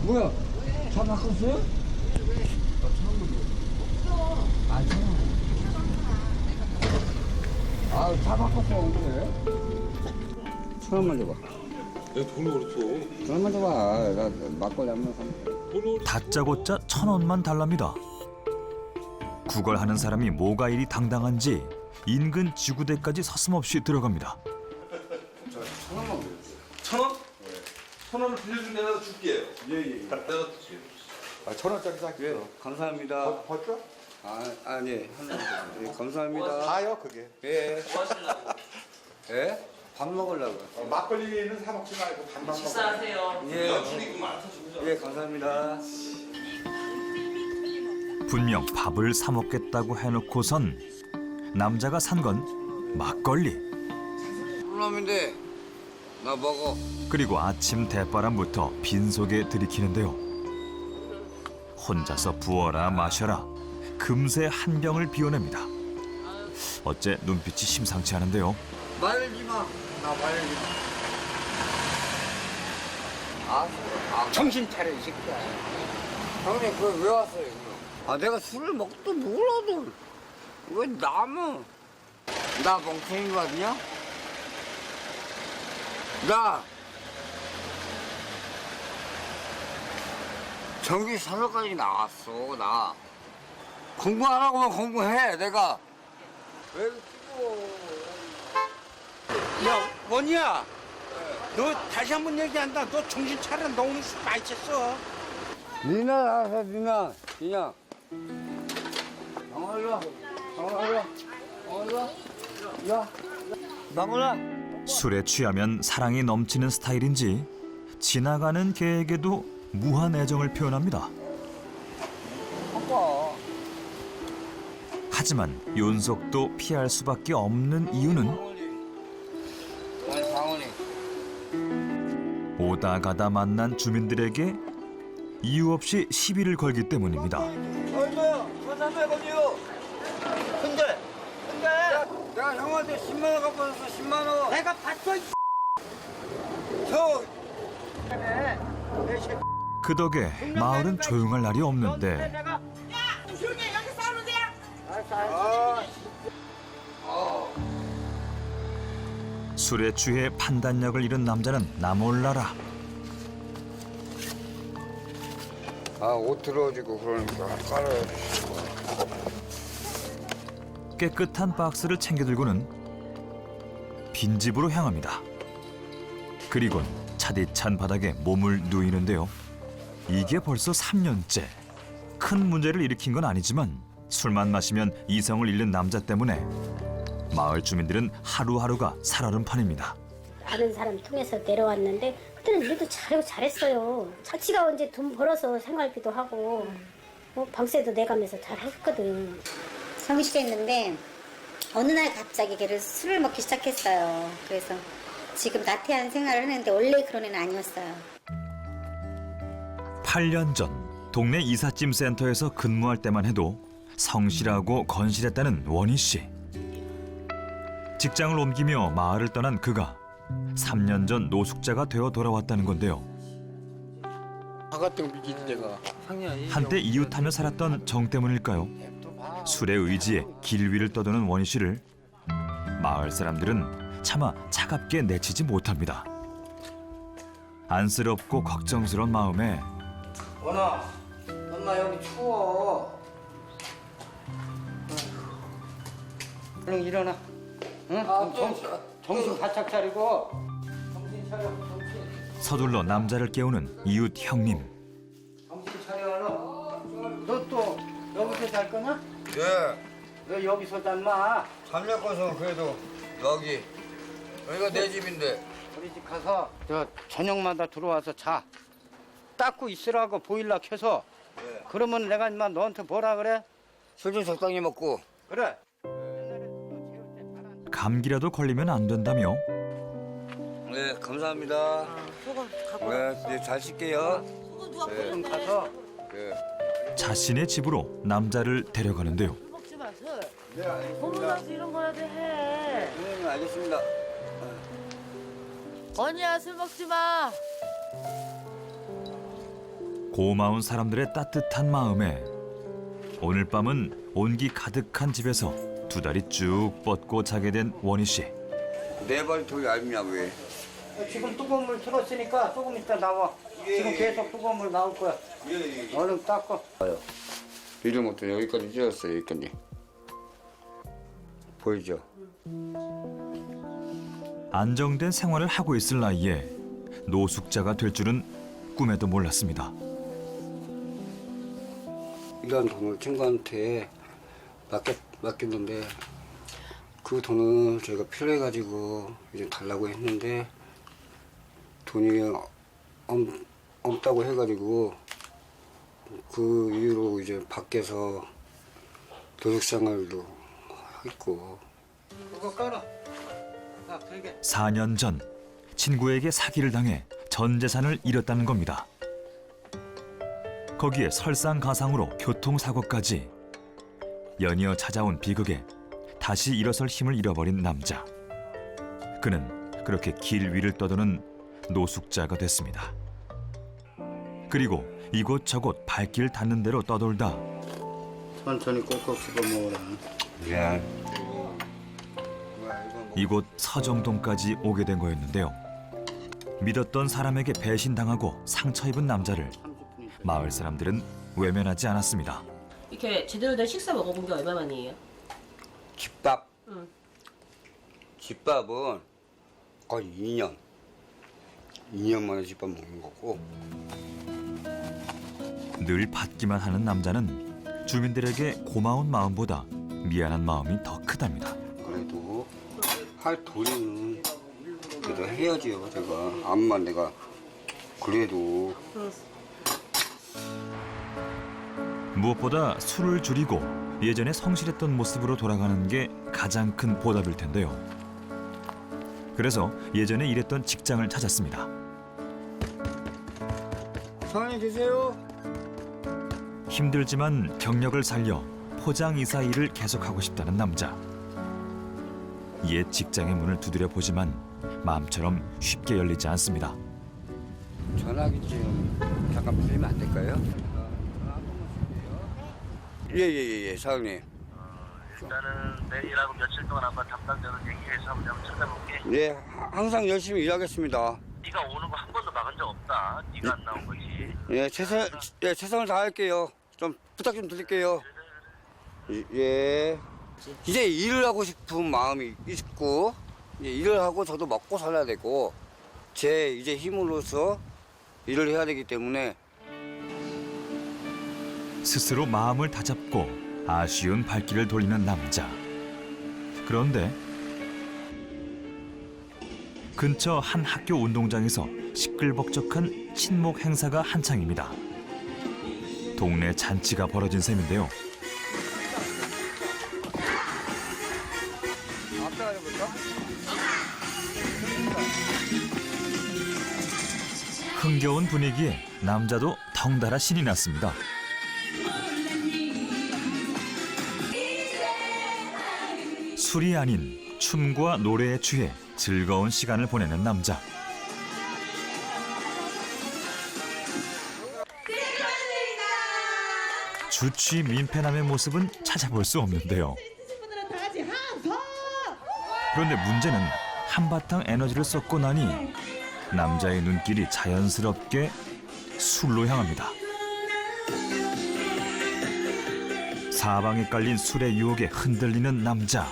뭐야? 차 바꿨어요? 차 바꿨어, 그래? 1,000원만 줘봐. 내가 돈을 어딨어? 1,000원만 줘봐. 나 막걸리 한 번 사면. 다짜고짜 1,000원만 달랍니다. 구걸하는 사람이 뭐가 이리 당당한지 인근 지구대까지 서슴없이 들어갑니다. 1,000원만 줘. 1,000원? 네. 1,000원을 빌려준 내가 줄게요. 예. 내가 줄게요. 1,000원짜리 살게요. 감사합니다. 벌써? 아니. 예, 감사합니다. 다요, 그게. 예. 뭐 하시려고? 예? 밥 먹으려고. 막걸리는 사 먹지 말고 밥만 먹어. 식사하세요. 예. 연출이구만. 예, 감사합니다. 분명 밥을 사 먹겠다고 해놓고선 남자가 산 건 막걸리. 놈인데 나 먹어. 그리고 아침 대바람부터 빈속에 들이키는데요. 혼자서 부어라 마셔라 금세 한 병을 비워냅니다. 어째 눈빛이 심상치 않은데요. 말지 마. 나 말지 마. 정신 차려 이 새끼야. 형님 그거 왜 왔어요? 그거? 내가 술을 먹도 몰라도 왜 남은? 나 멍청인 거 같냐? 나 전기 산업까지 나왔어. 나 공부하라고만 공부해. 내가 왜 야, 원이야. 너 다시 한 번 얘기한다. 너 정신 차려. 너 오늘 술 많이 쳤어. 니나 나서 니나 방아 일로 와. 야 방울아. 술에 취하면 사랑이 넘치는 스타일인지 지나가는 개에게도 무한 애정을 표현합니다. 아빠. 하지만 윤석도 피할 수밖에 없는 이유는 방울이. 오다 가다 만난 주민들에게 이유 없이 시비를 걸기 때문입니다. 얼마야? 1,300원이요. 근데 내가 형한테 10만 원 갖고 왔어. 10만 원. 내가 봤어. 이 저 그 덕에 마을은 조용할 날이 없는데 내가 조용히 해. 여기 싸우면 돼. 술에 취해 판단력을 잃은 남자는 나 몰라라. 옷 들어지고 그러니까 깔아야지. 깨끗한 박스를 챙겨 들고는 빈집으로 향합니다. 그리곤 차디찬 바닥에 몸을 누이는데요. 이게 벌써 3년째. 큰 문제를 일으킨 건 아니지만 술만 마시면 이성을 잃는 남자 때문에 마을 주민들은 하루하루가 살얼음 판입니다. 아는 사람 통해서 내려왔는데 그때는 일도 잘했어요. 자취가 언제 돈 벌어서 생활비도 하고 방세도 내가면서 잘 했거든. 성실했는데 어느 날 갑자기 걔를 술을 먹기 시작했어요. 그래서 지금 나태한 생활을 하는데 원래 그런 애는 아니었어요. 8년 전 동네 이삿짐 센터에서 근무할 때만 해도 성실하고 건실했다는 원희 씨. 직장을 옮기며 마을을 떠난 그가 3년 전 노숙자가 되어 돌아왔다는 건데요. 바깥에 미친 데가. 한때 이웃하며 살았던 정 때문일까요? 술의 의지에 길 위를 떠도는 원희 씨를 마을 사람들은 차마 차갑게 내치지 못합니다. 안쓰럽고 걱정스러운 마음에 원아, 엄마 여기 추워. 얼른 일어나. 응? 정신 바짝 차리고. 정신 차려. 서둘러 남자를 깨우는 이웃 형님. 정신 차려. 너 또 여기서 잘 거냐? 예. 너 여기서 잘마. 잠자고서 그래도 여기가 내 집인데. 우리 집 가서 저 저녁마다 들어와서 자. 닦고 있으라고 보일러 켜서. 네. 그러면 내가 인마 너한테 뭐라 그래? 술 좀 적당히 먹고. 그래. 감기라도 걸리면 안 된다며 네, 감사합니다. 소금 갖고. 네, 잘 씻게요. 소금 누가 네. 좀 가서 네. 자신의 집으로 남자를 데려가는데요. 먹지 마. 술. 네, 알겠습니다. 고문나서 이런 거라도 해. 네, 알겠습니다. 언니야 술 먹지 마. 고마운 사람들의 따뜻한 마음에 오늘 밤은 온기 가득한 집에서 두 다리 쭉 뻗고 자게 된 원희 씨. 내 발이 더 얇냐 왜? 지금 뜨거운 물 틀었으니까 조금 이따 나와. 지금 계속 뜨거운 물 나올 거야. 얼른 닦아. 이름부터 여기까지 찢었어요. 여기까지. 보이죠? 안정된 생활을 하고 있을 나이에 노숙자가 될 줄은 꿈에도 몰랐습니다. 이런 돈을 친구한테 맡겼는데 그 돈을 제가 필요해가지고 이제 달라고 했는데 돈이 없다고 해가지고 그 이후로 이제 밖에서 도둑생활도 했고. 그거 깔아. 아, 되게. 4년 전 친구에게 사기를 당해 전 재산을 잃었다는 겁니다. 거기에 설상가상으로 교통사고까지 연이어 찾아온 비극에 다시 일어설 힘을 잃어버린 남자. 그는 그렇게 길 위를 떠도는 노숙자가 됐습니다. 그리고 이곳저곳 발길 닿는 대로 떠돌다 천천히 꼭꼭 씹어 먹어라. 예. 이곳 서정동까지 오게 된 거였는데요. 믿었던 사람에게 배신당하고 상처 입은 남자를 마을 사람들은 외면하지 않았습니다. 이렇게 제대로 된 식사 먹어본 게 얼마 만이에요? 집밥. 응. 집밥은 거의 2년 만에 집밥 먹는 거고. 늘 받기만 하는 남자는 주민들에게 고마운 마음보다 미안한 마음이 더 크답니다. 그래도 할 돈은 그래도 해야지요. 제가 암만 내가 그래도. 무엇보다 술을 줄이고 예전에 성실했던 모습으로 돌아가는 게 가장 큰 보답일 텐데요. 그래서 예전에 일했던 직장을 찾았습니다. 사장님 계세요? 힘들지만 경력을 살려 포장이사 일을 계속하고 싶다는 남자. 옛 직장의 문을 두드려 보지만 마음처럼 쉽게 열리지 않습니다. 전화기 좀 잠깐 빌리면 안 될까요? 예예예 사장님. 일단은 내일 일하고 며칠 동안 한번 담당자는 얘기해서 한번 찾아볼게. 네 항상 열심히 일하겠습니다. 네가 오는 거 한 번도 막은 적 없다. 네가 안 나온 거지. 예 최선을 다할게요. 좀 부탁 좀 드릴게요. 예. 이제 일을 하고 싶은 마음이 있고 이제 일을 하고 저도 먹고 살아야 되고 제 이제 힘으로서 일을 해야 되기 때문에 스스로 마음을 다잡고 아쉬운 발길을 돌리는 남자. 그런데 근처 한 학교 운동장에서 시끌벅적한 친목 행사가 한창입니다. 동네 잔치가 벌어진 셈인데요. 앞에 가볼까? 흥겨운 분위기에 남자도 덩달아 신이 났습니다. 술이 아닌 춤과 노래에 취해 즐거운 시간을 보내는 남자. 주취 민폐남의 모습은 찾아볼 수 없는데요. 그런데 문제는 한바탕 에너지를 쏟고 나니 남자의 눈길이 자연스럽게 술로 향합니다. 사방에 깔린 술의 유혹에 흔들리는 남자.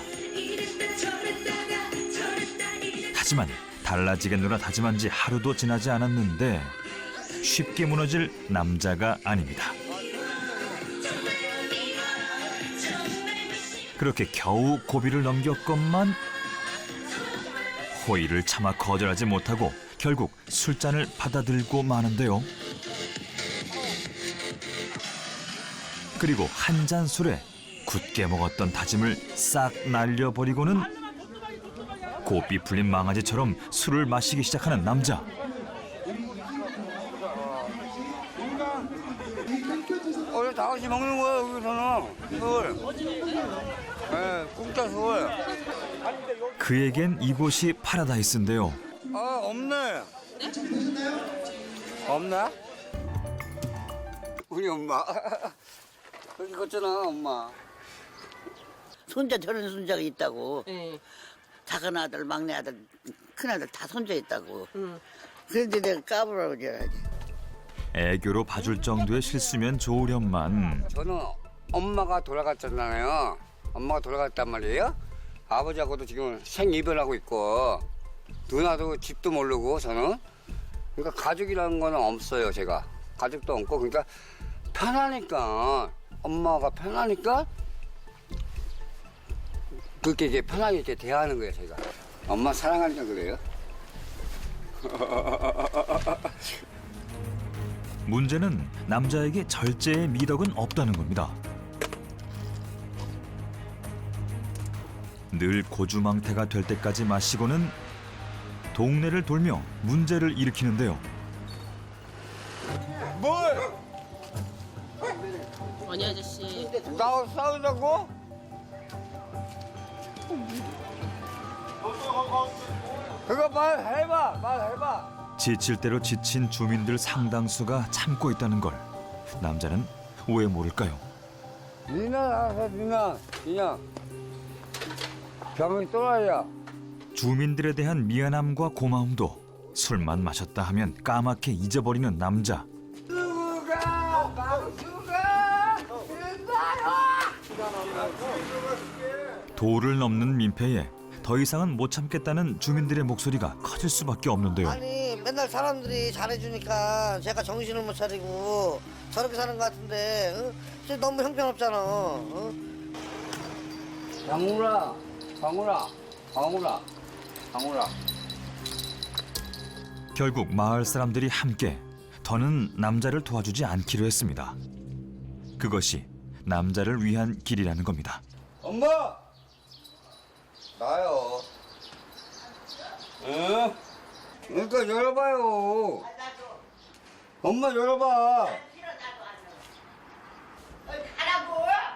하지만 달라지겠노라 다짐한 지 하루도 지나지 않았는데 쉽게 무너질 남자가 아닙니다. 그렇게 겨우 고비를 넘겼건만 호의를 참아 거절하지 못하고 결국 술잔을 받아들고 마는데요. 그리고 한 잔 술에 굳게 먹었던 다짐을 싹 날려버리고는 고삐 풀린 망아지처럼 술을 마시기 시작하는 남자. 다 같이 먹는 거야 여기서는 술. 네, 공짜 술. 그에겐 이곳이 파라다이스인데요. 아 없네. 없나? 우리 엄마. 여기 걷잖아, 엄마. 손자 저런 손자가 있다고. 네. 작은 아들, 막내 아들, 큰 아들 다 손자 있다고. 그런데 내가 까불라고 그래야지. 애교로 봐줄 정도의 실수면 좋으련만 저는 엄마가 돌아갔잖아요. 엄마가 돌아갔단 말이에요. 아버지하고도 지금 생이별하고 있고 누나도 집도 모르고 저는. 그러니까 가족이라는 거는 없어요, 제가. 가족도 없고 그러니까 편하니까 엄마가 편하니까 그렇게 이제 편하게 이렇게 대하는 거예요, 제가. 엄마 사랑하니까 그래요. 문제는 남자에게 절제의 미덕은 없다는 겁니다. 늘 고주망태가 될 때까지 마시고는 동네를 돌며 문제를 일으키는데요. 뭘? 원희 아저씨. 나 싸우자고? 그거 말해봐. 지칠 대로 지친 주민들 상당수가 참고 있다는 걸 남자는 왜 모를까요? 니나 나가서 니나. 병이 또라이야. 주민들에 대한 미안함과 고마움도 술만 마셨다 하면 까맣게 잊어버리는 남자. 도를 넘는 민폐에 더 이상은 못 참겠다는 주민들의 목소리가 커질 수밖에 없는데요. 아니 맨날 사람들이 잘해주니까 제가 정신을 못 차리고 저렇게 사는 것 같은데 어? 진짜 너무 형편없잖아. 어? 방울아. 결국 마을 사람들이 함께 더는 남자를 도와주지 않기로 했습니다. 그것이 남자를 위한 길이라는 겁니다. 엄마! 나요. 응? 그러니까 열어봐요. 엄마 열어봐.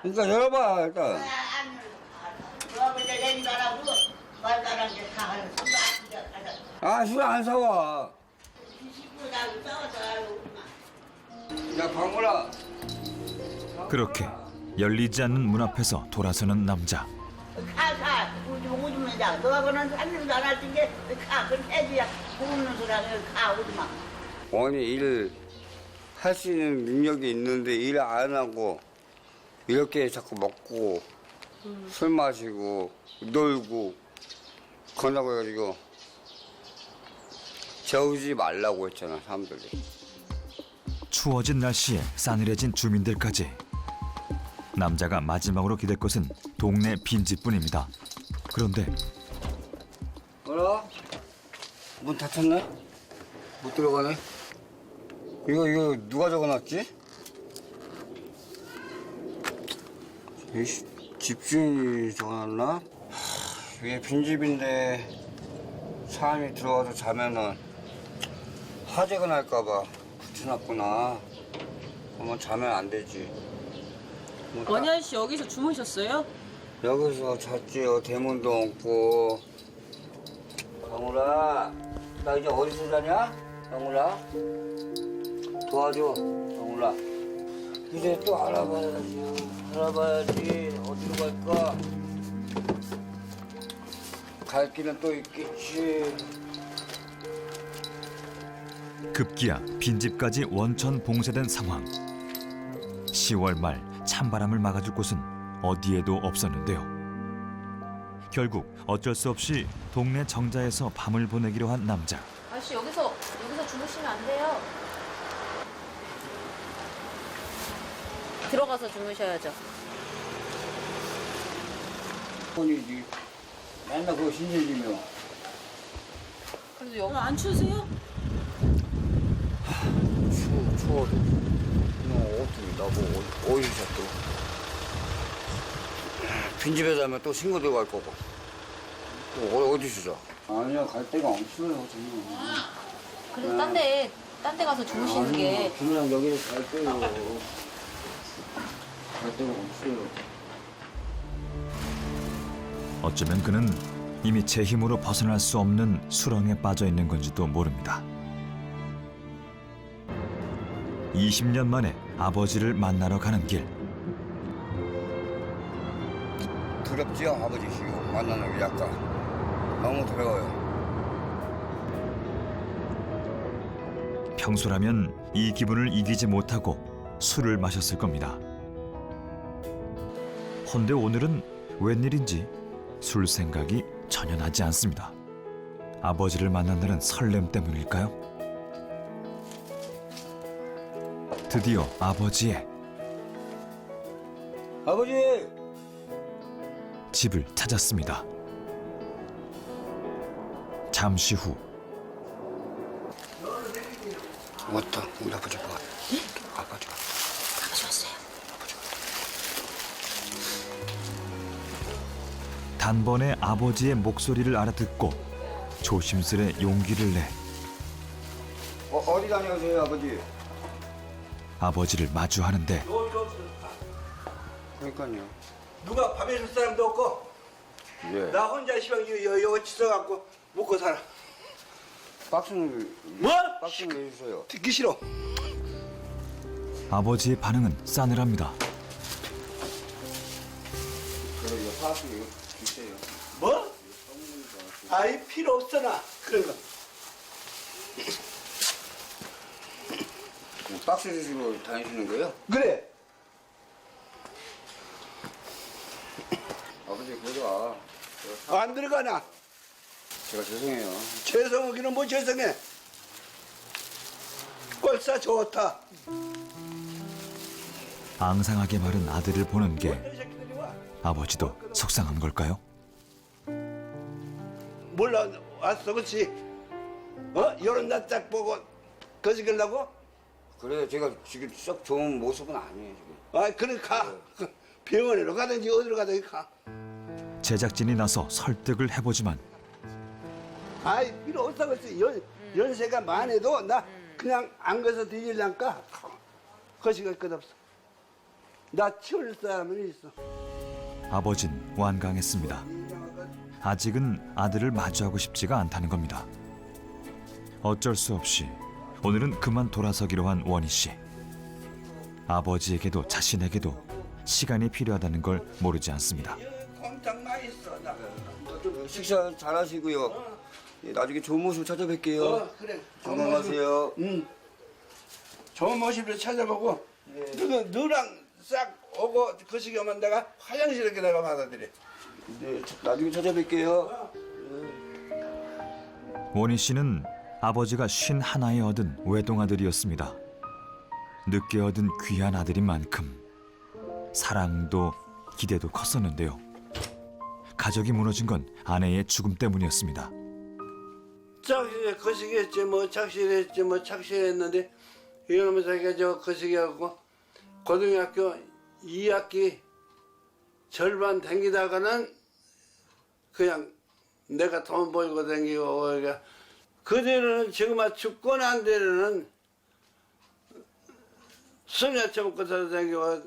그러니까 열어봐 일단. 아, 술 안 사와. 야, 방울아. 그렇게 열리지 않는 문 앞에서 돌아서는 남자. 오지마. 너하고는 살림도 안 할 텐데 그건 해줘야 고우는 소리하고 오지마. 원이 일 할 수 있는 능력이 있는데 일 안 하고 이렇게 자꾸 먹고 술 마시고 놀고 그러고 해가지고 재우지 말라고 했잖아 사람들이. 추워진 날씨에 싸늘해진 주민들까지. 남자가 마지막으로 기댈 것은 동네 빈집뿐입니다. 그런데 뭐라? 문 닫혔네? 못 들어가네? 이거 누가 적어놨지? 집주인이 적어놨나? 이게 빈집인데 사람이 들어와서 자면은 화재가 날까봐 붙여놨구나. 그러면 자면 안 되지. 원희 아저씨 여기서 주무셨어요? 여기서 잤지요. 대문도 없고. 영우라, 나 이제 어디서 자냐? 영우라, 도와줘. 영우라. 이제 또 알아봐야지. 어디로 갈까? 갈 길은 또 있겠지. 급기야 빈집까지 원천 봉쇄된 상황. 10월 말 찬바람을 막아줄 곳은 어디에도 없었는데요. 결국 어쩔 수 없이 동네 정자에서 밤을 보내기로 한 남자. 아저씨 여기서 주무시면 안 돼요. 들어가서 주무셔야죠. 본이지. 맨날 그거 신세지며. 그래도 여기 안 추우세요? 추워도. 너 어떻게 나보고 어디서 잤어? 빈집에 자면 또 친구 들어갈 거고. 또 어디서 자? 아니야, 갈 데가 없어요, 정말. 그래도 딴 데 가서 주무시는 게. 그냥 여기 갈 데요. 갈 데가 없어요. 어쩌면 그는 이미 제 힘으로 벗어날 수 없는 수렁에 빠져 있는 건지도 모릅니다. 20년 만에 아버지를 만나러 가는 길. 두렵지요, 아버지시고 만나는 게 약간 너무 두려워요. 평소라면 이 기분을 이기지 못하고 술을 마셨을 겁니다. 헌데 오늘은 웬일인지 술 생각이 전혀 나지 않습니다. 아버지를 만난다는 설렘 때문일까요? 드디어 아버지의 아버지! 집을 찾았습니다. 잠시 후 왔다, 우리 아버지 봐. 아버지 왔다. 아버지 왔어요. 단번에 아버지의 목소리를 알아듣고 조심스레 용기를 내 어디 다녀오세요, 아버지? 아버지를 마주하는데 그러니까요. 누가 밥해 줄 사람도 없고 예. 나 혼자 시방 여기 찢어갖고 먹고 살아. 박스는 뭐? 박스는 내주세요. 듣기 싫어. 아버지의 반응은 싸늘합니다. 그래, 이거 박스 이거 주세요. 뭐? 아이 필요 없어 나 그런 거. 박스 주시고 다니시는 거예요? 그래. 아버지 그러다 안 들어가나? 제가 죄송해요. 죄송하기는 뭐 죄송해. 꼴싸 좋다. 앙상하게 마른 아들을 보는 게 아버지도 속상한 걸까요? 몰라 왔어 그렇지? 이런 나 딱 보고 거짓말라고? 그래요. 제가 지금 썩 좋은 모습은 아니에요 지금. 아 그래 가. 병원으로 가든지 어디로 가든지 가. 제작진이 나서 설득을 해보지만 아이 필요 없어 그렇지. 연세가 많아도 나 그냥 안 가서 뒤질란까 거시갈 것 없어. 나 치울 사람은 있어. 아버진 완강했습니다. 아직은 아들을 마주하고 싶지가 않다는 겁니다. 어쩔 수 없이 오늘은 그만 돌아서기로 한 원희 씨. 아버지에게도 자신에게도 시간이 필요하다는 걸 모르지 않습니다. 곰탕 맛있어 나. 식사 잘하시고요. 예, 나중에 좋은 모습 찾아뵐게요. 그래. 건강하세요. 좋은 모습을 찾아보고 너랑 싹 오고 거시기 오면 내가 화장실에 내가 받아들여. 네, 나중에 찾아뵐게요. 원희 씨는 아버지가 51에 얻은 외동아들이었습니다. 늦게 얻은 귀한 아들인 만큼 사랑도 기대도 컸었는데요. 가족이 무너진 건 아내의 죽음 때문이었습니다. 작실에 거시기했지 뭐 작실했지 뭐 착실했는데 이러면서 자기가 저 거시기하고 고등학교 2학기 절반 댕기다가는 그냥 내가 돈 벌고 댕기고 그러니까 그 뒤로는 지금 죽고 난 뒤로는 술 처먹고 댕기고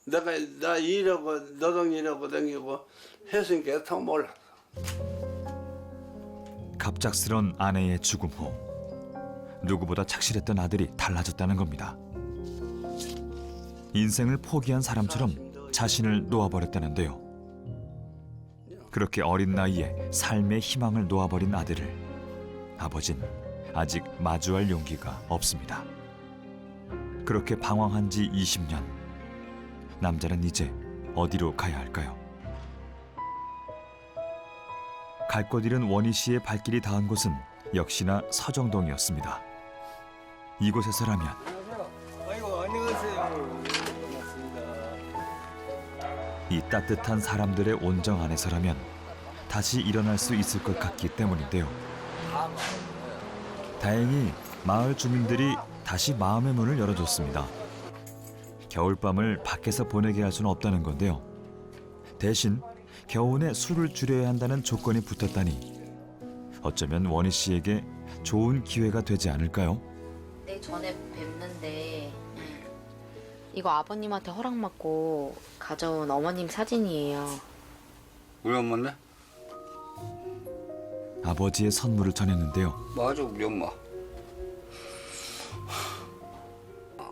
내가 나 일하고 노동 일하고 댕기고 했으니까 더 몰랐어. 갑작스런 아내의 죽음 후 누구보다 착실했던 아들이 달라졌다는 겁니다. 인생을 포기한 사람처럼 자신을 놓아버렸다는데요. 그렇게 어린 나이에 삶의 희망을 놓아버린 아들을 아버진 아직 마주할 용기가 없습니다. 그렇게 방황한 지 20년. 남자는 이제 어디로 가야 할까요? 갈 곳 잃은 원희 씨의 발길이 닿은 곳은 역시나 서정동이었습니다. 이곳에서라면 아이고 안녕하세요. 이 따뜻한 사람들의 온정 안에서라면 다시 일어날 수 있을 것 같기 때문인데요. 다행히 마을 주민들이 다시 마음의 문을 열어줬습니다. 겨울밤을 밖에서 보내게 할 수는 없다는 건데요. 대신 겨우내 술을 줄여야 한다는 조건이 붙었다니 어쩌면 원희 씨에게 좋은 기회가 되지 않을까요? 네, 전에 뵙는데 이거 아버님한테 허락받고 가져온 어머님 사진이에요. 우리 엄마인데? 아버지의 선물을 전했는데요. 맞아, 우리 엄마.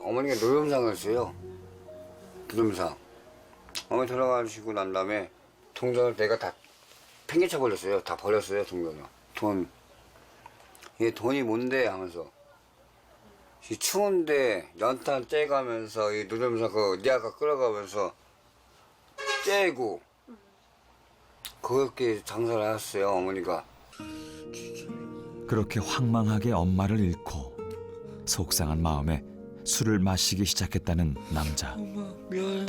어머니가 노점상을 써요. 노점상. 어머니 돌아가시고 난 다음에 동전을 내가 다 팽개쳐 버렸어요. 다 버렸어요, 동전을. 이게 돈이 뭔데 하면서. 이 추운데 연탄 째가면서 이 노점상 그 니아가 끌어가면서 째고 그렇게 장사를 했어요, 어머니가. 그렇게 황망하게 엄마를 잃고 속상한 마음에 술을 마시기 시작했다는 남자. 엄마 미안해.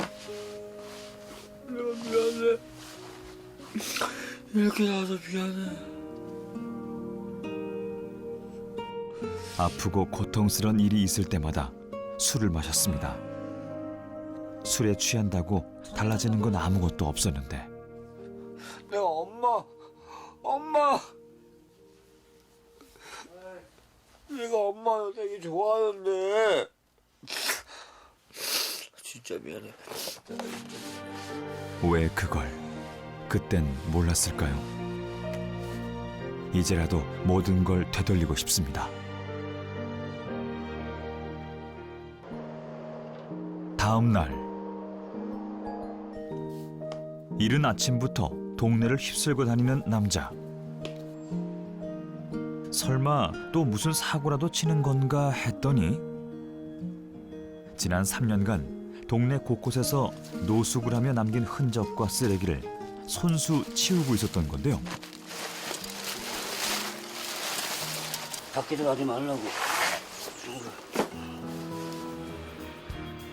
미안해. 이렇게 나와서 미안해. 아프고 고통스러운 일이 있을 때마다 술을 마셨습니다. 술에 취한다고 달라지는 건 아무것도 없었는데 내가 엄마 내가 엄마 되게 좋아하는데 진짜 미안해. 왜 그걸 그땐 몰랐을까요? 이제라도 모든 걸 되돌리고 싶습니다. 다음 날 이른 아침부터 동네를 휩쓸고 다니는 남자. 설마 또 무슨 사고라도 치는 건가 했더니 지난 3년간 동네 곳곳에서 노숙을 하며 남긴 흔적과 쓰레기를 손수 치우고 있었던 건데요. 밖에 들어가지 말라고.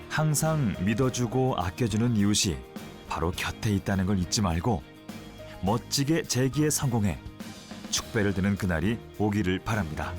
항상 믿어주고 아껴주는 이웃이 바로 곁에 있다는 걸 잊지 말고 멋지게 재기에 성공해 축배를 드는 그날이 오기를 바랍니다.